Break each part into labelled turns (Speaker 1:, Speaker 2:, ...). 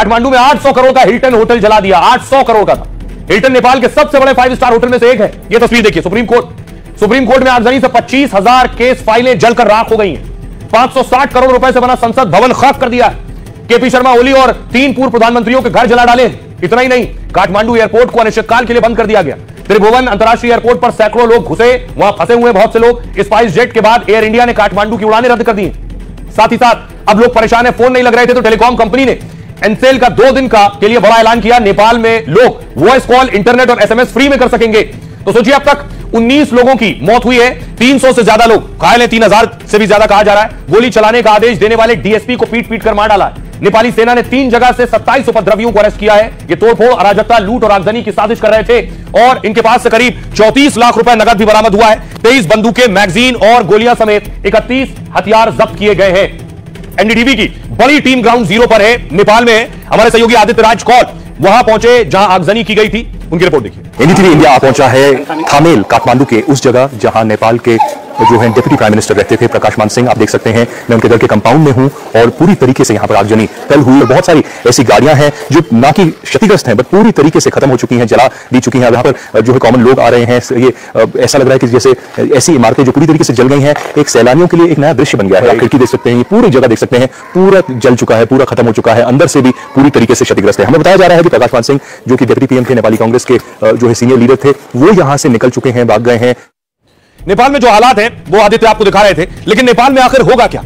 Speaker 1: काठमांडू में 800 करोड़ का Hilton hotel जला दिया। 800 करोड़ का था। हिल्टन नेपाल के सबसे बड़े 5 स्टार होटल में से एक है। यह तस्वीर देखिए। सुप्रीम कोर्ट में आगजनी से 25,000 केस फाइलें जलकर राख हो गई हैं। 560 करोड़ रुपए से बना संसद भवन खाक कर दिया है। केपी शर्मा ओली और 3 पूर्व प्रधानमंत्रियों के घर जला डाले। इतना ही नहीं, काठमांडू एयरपोर्ट को अनिश्चितकाल के लिए बंद कर दिया गया। त्रिभुवन अंतर्राष्ट्रीय एयरपोर्ट पर सैकड़ों लोग घुसे, वहां फंसे हुए बहुत से लोग। स्पाइस जेट के बाद एयर इंडिया ने काठमांडू की उड़ानें रद्द कर दी। साथ ही साथ अब लोग परेशान है, फोन नहीं लग रहे थे तो टेलीकॉम कंपनी ने एनसेल का 2 दिन के लिए बड़ा ऐलान किया। नेपाल में लोग वॉइस कॉल, इंटरनेट और एसएमएस फ्री में कर सकेंगे। तो सोचिए, अब तक 19 लोगों की मौत हुई है, 300 से ज्यादा लोग घायल हैं, 3000 से भी ज्यादा कहा जा रहा है। गोली चलाने का आदेश देने वाले डीएसपी को पीट पीट कर मार डाला है। नेपाली सेना ने 3 जगह से 27 उपद्रवियों को अरेस्ट किया है। ये तोड़फोड़, अराजकता, लूट और आगजनी की साजिश कर रहे थे और इनके पास से करीब 34 लाख रुपए नकद भी बरामद हुआ है। 23 बंदूकें, मैगजीन और गोलियां समेत 31 हथियार जब्त किए गए हैं। एनडीटीवी की बड़ी टीम ग्राउंड जीरो पर है, नेपाल में है। हमारे सहयोगी आदित्य राज कौल वहां पहुंचे जहां आगजनी की गई थी, उनकी रिपोर्ट देखिए।
Speaker 2: एनडीटीवी इंडिया पहुंचा है थामेल, काठमांडू के उस जगह जहां नेपाल के जो है डिप्टी प्राइम मिनिस्टर रहते थे, प्रकाश मान सिंह। आप देख सकते हैं, मैं उनके घर के कंपाउंड में हूं और पूरी तरीके से यहां पर आगजनी कल हुई और बहुत सारी ऐसी गाड़ियां हैं जो ना कि क्षतिग्रस्त हैं बट पूरी तरीके से खत्म हो चुकी हैं, जला दी चुकी हैं। यहां पर जो है कॉमन लोग आ रहे हैं। ये ऐसा लग रहा है कि जैसे ऐसी इमारतें जो पूरी तरीके से जल गई हैं, एक सैलानियों के लिए एक नया दृश्य बन गया है। आप खिड़की देख सकते हैं, ये पूरी जगह देख सकते हैं, पूरा जल चुका है, पूरा खत्म हो चुका है, अंदर से भी पूरी तरीके से क्षतिग्रस्त है। हमें बताया जा रहा है कि प्रकाश मान सिंह जो कि डिप्टी पीएम थे, नेपाली कांग्रेस के जो है सीनियर लीडर थे, वो यहां से निकल चुके हैं, भाग गए हैं।
Speaker 1: नेपाल में जो हालात हैं वो आदित्य आपको दिखा रहे थे, लेकिन नेपाल में आखिर होगा क्या?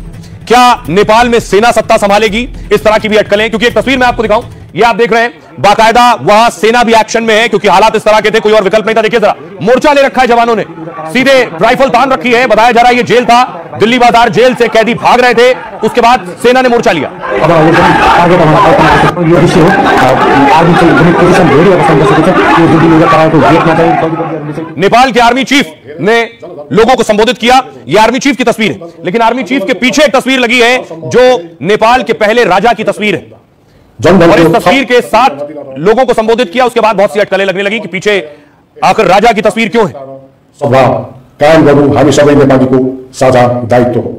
Speaker 1: क्या नेपाल में सेना सत्ता संभालेगी? इस तरह की भी अटकलें, क्योंकि एक तस्वीर मैं आपको दिखाऊं, ये आप देख रहे हैं, बाकायदा वहां सेना भी एक्शन में है क्योंकि हालात इस तरह के थे, कोई और विकल्प नहीं था। देखिए जरा, मोर्चा ले रखा है जवानों ने, सीधे राइफल तान रखी है। बताया जा रहा है ये जेल था, दिल्ली बाजार जेल से कैदी भाग रहे थे, उसके बाद सेना ने मोर्चा लिया। नेपाल के आर्मी चीफ ने लोगों को संबोधित किया। यह आर्मी चीफ की तस्वीर है, लेकिन आर्मी चीफ के पीछे एक तस्वीर लगी है जो नेपाल के पहले राजा की तस्वीर है और इस तस्वीर के साथ लोगों को संबोधित किया। उसके बाद बहुत सी अटकलें लगने लगी कि पीछे आखिर राजा की तस्वीर क्यों है।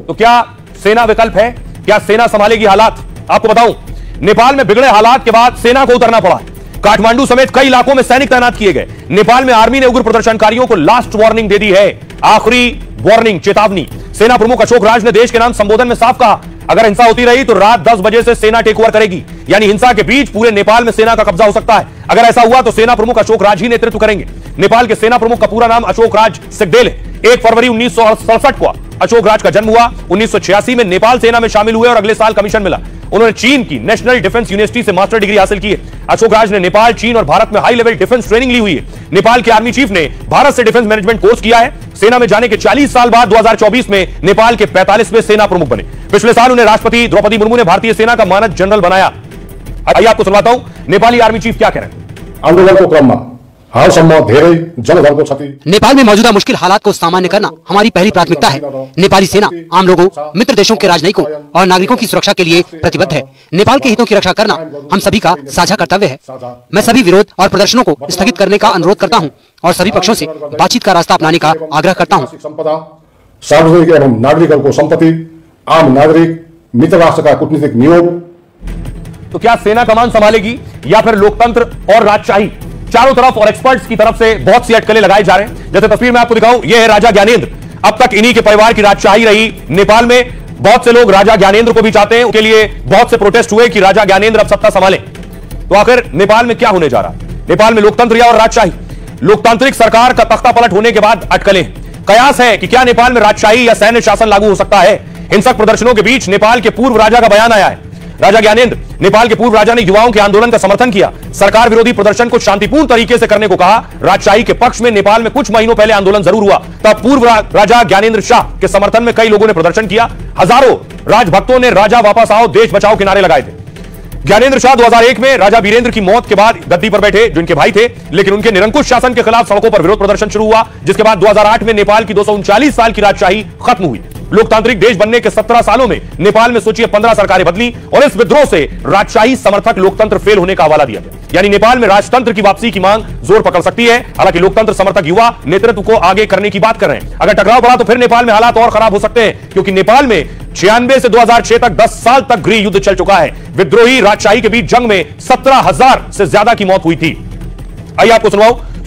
Speaker 1: तो क्या सेना विकल्प है? क्या सेना संभालेगी हालात? आपको बताऊं, नेपाल में बिगड़े हालात के बाद सेना को उतरना पड़ा। काठमांडू समेत कई इलाकों में सैनिक तैनात किए गए। नेपाल में आर्मी ने उग्र प्रदर्शनकारियों को लास्ट वार्निंग दे दी है, आखिरी वार्निंग, चेतावनी। सेना प्रमुख अशोक राज ने देश के नाम संबोधन में साफ कहा, अगर हिंसा होती रही तो रात 10 बजे से सेना टेक ओवर करेगी, यानी हिंसा के बीच पूरे नेपाल में सेना का कब्जा हो सकता है। अगर ऐसा हुआ तो सेना प्रमुख अशोक राज ही नेतृत्व करेंगे। नेपाल के सेना प्रमुख का पूरा नाम अशोक राज सिकदेल है। 1 फरवरी 1967 को अशोक राज का जन्म हुआ। 1986 में नेपाल सेना में शामिल हुए और अगले साल कमीशन मिला। उन्होंने चीन की नेशनल डिफेंस यूनिवर्सिटी से मास्टर डिग्री हासिल की है। अशोक राज ने नेपाल, चीन और भारत में हाई लेवल डिफेंस ट्रेनिंग ली हुई है। नेपाल के आर्मी चीफ ने भारत से डिफेंस मैनेजमेंट कोर्स किया है। सेना में जाने के 40 साल बाद 2024 में नेपाल के 45वें सेना प्रमुख बने। पिछले साल उन्हें राष्ट्रपति द्रौपदी मुर्मू ने भारतीय सेना का मानद जनरल बनाया। आइए आपको सुनाता हूं नेपाली आर्मी चीफ क्या कह रहे हैं।
Speaker 3: आंदोलनको क्रममा हालसम्म धेरै जनधनको क्षति।
Speaker 4: नेपाल में मौजूदा मुश्किल हालात को सामान्य करना हमारी पहली प्राथमिकता है। नेपाली सेना आम लोगों, मित्र देशों के राजनयिकों और नागरिकों की सुरक्षा के लिए प्रतिबद्ध है। नेपाल के हितों की रक्षा करना हम सभी का साझा कर्तव्य है। मैं सभी विरोध और प्रदर्शनों को स्थगित करने का अनुरोध करता हूं और सभी पक्षों से बातचीत का रास्ता अपनाने का आग्रह करता हूं।
Speaker 3: सार्वजनिक एवं नागरिकहरूको सम्पत्ति, आम नागरिक, मित्र राष्ट्र का कूटनीतिक नियोग।
Speaker 1: तो क्या सेना कमान संभालेगी या फिर लोकतंत्र और राजशाही? चारों तरफ और एक्सपर्ट्स की तरफ से बहुत सी अटकलें लगाए जा रहे हैं। जैसे तस्वीर में आपको दिखाऊं, यह है राजा ज्ञानेंद्र। अब तक इन्हीं के परिवार की राजशाही रही नेपाल में। बहुत से लोग राजा ज्ञानेंद्र को भी चाहते हैं, उनके लिए बहुत से प्रोटेस्ट हुए कि राजा ज्ञानेंद्र अब सत्ता संभालें। तो आखिर नेपाल में क्या होने जा रहा है? नेपाल में लोकतंत्र या और राजशाही? लोकतांत्रिक सरकार का तख्ता पलट होने के बाद अटकलें। कयास है कि क्या नेपाल में राजशाही या सैन्य शासन लागू हो सकता है? हिंसक प्रदर्शनों के बीच नेपाल के पूर्व राजा का बयान आया है। राजा ज्ञानेंद्र, नेपाल के पूर्व राजा ने युवाओं के आंदोलन का समर्थन किया। सरकार विरोधी प्रदर्शन को शांतिपूर्ण तरीके से करने को कहा। राजशाही के पक्ष में नेपाल में कुछ महीनों पहले आंदोलन जरूर हुआ, तब पूर्व राजा ज्ञानेंद्र शाह के समर्थन में कई लोगों ने प्रदर्शन किया। हजारों राजभक्तों ने राजा वापस आओ, देश बचाओ के नारे लगाए थे। ज्ञानेंद्र शाह 2001 में राजा वीरेंद्र की मौत के बाद गद्दी पर बैठे, जो इनके भाई थे, लेकिन उनके निरंकुश शासन के खिलाफ सड़कों पर विरोध प्रदर्शन शुरू हुआ, जिसके बाद 2008 में नेपाल की 239 साल की राजशाही खत्म हुई। लोकतांत्रिक देश बनने के 17 सालों में नेपाल में सोचिए 15 सरकारें बदली और इस विद्रोह से राजशाही समर्थक लोकतंत्र फेल होने का हवाला दिया गया। यानी नेपाल में राजतंत्र की वापसी की मांग जोर पकड़ सकती है। हालांकि लोकतंत्र समर्थक युवा नेतृत्व को आगे करने की बात कर रहे हैं। अगर टकराव बढ़ा तो फिर नेपाल में हालात और खराब हो सकते हैं, क्योंकि नेपाल में 96 से 2006 तक 10 साल तक गृह युद्ध चल चुका है। विद्रोही राजशाही के बीच जंग में 17,000 से ज्यादा की मौत हुई थी। आइए आपको सुनवाऊं